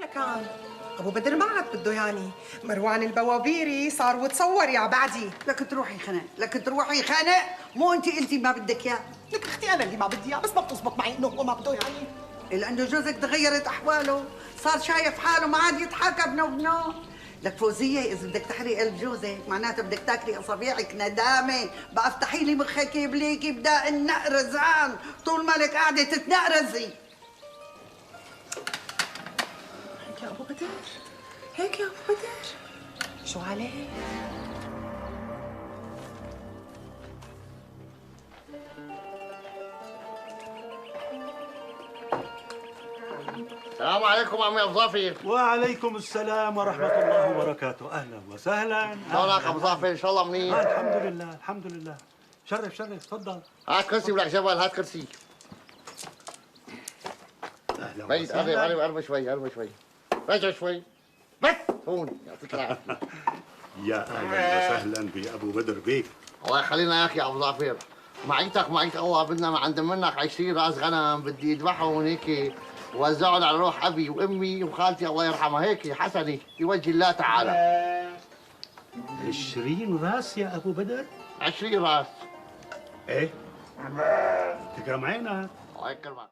لكان ابو بدر ما عاد بده ياني، مروان البوابيري صار وتصور يا بعدي. لك تروحي خنق، لك تروحي خنق، مو انت قلتي ما بدك اياه؟ لك اختي انا اللي ما بدي اياه، بس ما بتزبط معي انه هو ما بده ياني. لانه جوزك تغيرت احواله، صار شايف حاله ما عاد يضحك ابنه وبنه. لك فوزيه اذا بدك تحرقي قلب جوزك معناته بدك تاكلي اصابعك ندامه، بقى افتحي لي مخك بليكي بدا النقرزان طول ما لك قاعده تتنقرزي. هيك يا ابو بدر، هيك يا ابو بدر، شو عليك؟ السلام عليكم عمي ابو ظافر. وعليكم السلام ورحمة الله وبركاته، أهلا وسهلا. شلونك ابو ظافر؟ ان شاء الله منيح. الحمد لله الحمد لله. شرف شرف، تفضل. هات كرسي ولك جبل، هات كرسي. أهلا بعيد قرب وسهلا. قرب شوي قرب شوي. رجع شوي. بس هون يعطيك العافية. يا أهلا وسهلا بأبو بدر بيك. الله يخلينا اياك يا ابو ظافر. معيتك معيت الله، بدنا عند منك 20 راس غنم بدي يذبحهم هيك ووزعهم على روح ابي وامي وخالتي الله يرحمها، هيك حسني لوجه الله تعالى. 20 راس يا أبو بدر؟ 20 راس. إيه؟ تكرم عينك. الله يكرمك.